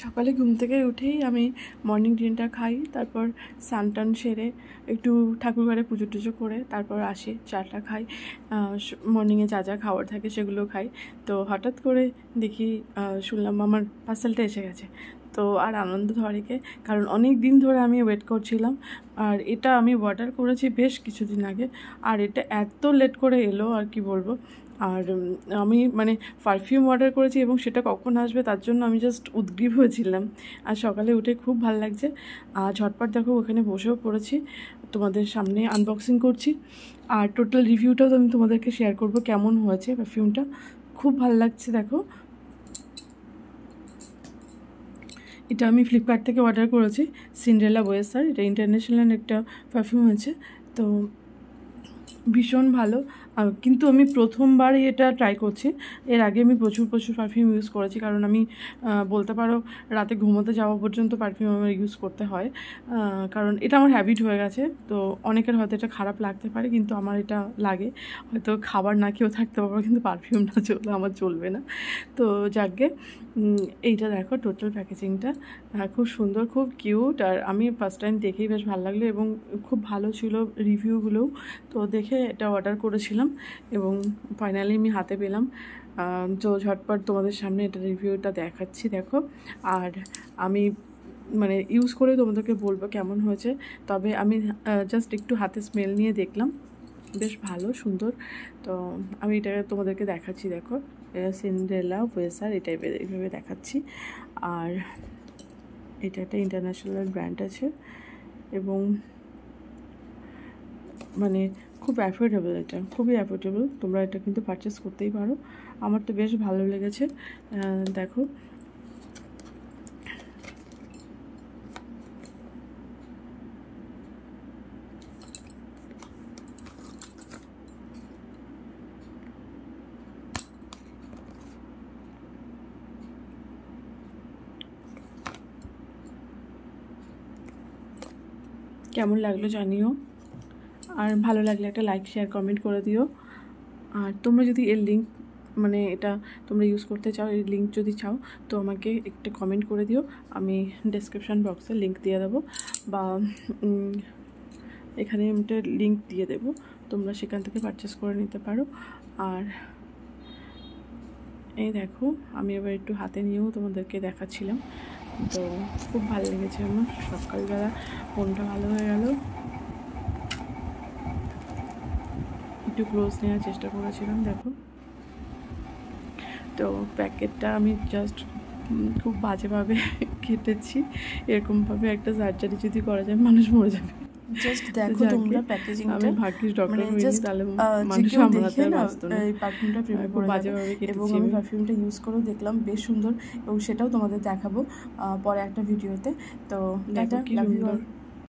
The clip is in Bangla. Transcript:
সকালে ঘুম থেকে উঠেই আমি মর্নিং ড্রিনটা খাই, তারপর স্নান সেরে একটু ঠাকুরঘরে পুজো টুজো করে তারপর আসি, চাটা খাই, মর্নিংয়ে যা যা খাবার থাকে সেগুলো খাই। তো হঠাৎ করে দেখি শুনলাম আমার পার্সেলটা এসে গেছে। তো আর আনন্দ ধরেকে, কারণ অনেক দিন ধরে আমি ওয়েট করছিলাম। আর এটা আমি অর্ডার করেছি বেশ কিছুদিন আগে, আর এটা এত লেট করে এলো আর কি বলবো। আর আমি মানে পারফিউম অর্ডার করেছি এবং সেটা কখন আসবে তার জন্য আমি জাস্ট উদগ্রীব হয়েছিলাম। আর সকালে উঠে খুব ভালো লাগছে। আর ঝটপট দেখো ওখানে বসেও পড়েছি, তোমাদের সামনে আনবক্সিং করছি। আর টোটাল রিভিউটাও আমি তোমাদেরকে শেয়ার করব কেমন হয়েছে পারফিউমটা। খুব ভালো লাগছে দেখো। এটা আমি ফ্লিপকার্ট থেকে অর্ডার করেছি, সিন্ড্রেলা ওয়েসার। এটা ইন্টারন্যাশনাল একটা পারফিউম আছে, তো ভীষণ ভালো। কিন্তু আমি প্রথমবারই এটা ট্রাই করছি। এর আগে আমি প্রচুর পারফিউম ইউজ করেছি, কারণ আমি বলতে পারো রাতে ঘুমোতে যাওয়া পর্যন্ত পারফিউম আমার ইউজ করতে হয়, কারণ এটা আমার হ্যাবিট হয়ে গেছে। তো অনেকের হয়তো এটা খারাপ লাগতে পারে, কিন্তু আমার এটা লাগে। হয়তো খাবার না খেয়েও থাকতে পারবো, কিন্তু পারফিউম না চললে আমার চলবে না। তো যাকগে, এইটা দেখো টোটাল প্যাকেজিংটা খুব সুন্দর, খুব কিউট। আর আমি ফার্স্ট টাইম দেখেই বেশ ভালো লাগলো এবং খুব ভালো ছিল রিভিউগুলোও। তো দেখে এটা অর্ডার করেছিলাম এবং ফাইনালি আমি হাতে পেলাম। তো ঝটপট তোমাদের সামনে এটা রিভিউটা দেখাচ্ছি দেখো। আর আমি মানে ইউজ করে তোমাদেরকে বলবো কেমন হয়েছে। তবে আমি জাস্ট একটু হাতে স্মেল নিয়ে দেখলাম, বেশ ভালো সুন্দর। তো আমি এটা তোমাদেরকে দেখাচ্ছি দেখো। এটা সিন্ড্রেলা ওয়েসার এইভাবে দেখাচ্ছি। আর এটা একটা ইন্টারন্যাশনাল ব্র্যান্ড আছে এবং মানে খুব অ্যাফোর্ডেবল, এটা খুবই অ্যাফোর্ডেবল। তোমরা এটা কিন্তু পারচেস করতেই পারো। আমার তো বেশ ভালো লেগেছে। দেখো কেমন লাগলো জানিও, আর ভালো লাগলে একটা লাইক শেয়ার কমেন্ট করে দিও। আর তোমরা যদি এর লিঙ্ক মানে এটা তোমরা ইউজ করতে চাও, এই লিঙ্ক যদি চাও তো আমাকে একটা কমেন্ট করে দিও, আমি ডেসক্রিপশান বক্সে লিঙ্ক দিয়ে দেবো, বা এখানে একটা লিঙ্ক দিয়ে দেবো, তোমরা সেখান থেকে পারচেস করে নিতে পারো। আর এই দেখো আমি এবার একটু হাতে নিয়েও তোমাদেরকে দেখাচ্ছিলাম। তো খুব ভালো লেগেছে আমার, সকালবেলা মনটা ভালো হয়ে গেল। একটু ক্লোজ নেওয়ার চেষ্টা করেছিলাম দেখো। তো প্যাকেটটা আমি জাস্ট খুব বাজেভাবে কেটেছি। এরকমভাবে একটা সার্জারি যদি করা যায় মানুষ মরে যাবে। জাস্ট দেখো তোমরা প্যাকেজিংটা, আমি ভাগ্যিস ডক্টর হইনি, তাহলে মানুষ সামলাতে পারতো না। এই পারফিউমটা প্রেমে পড়ে বাজেভাবে কেটেছি এবং আমি পারফিউমটা ইউজ করেও দেখলাম বেশ সুন্দর, এবং সেটাও তোমাদের দেখাবো পরে একটা ভিডিওতে। তো দেখো কি সুন্দর।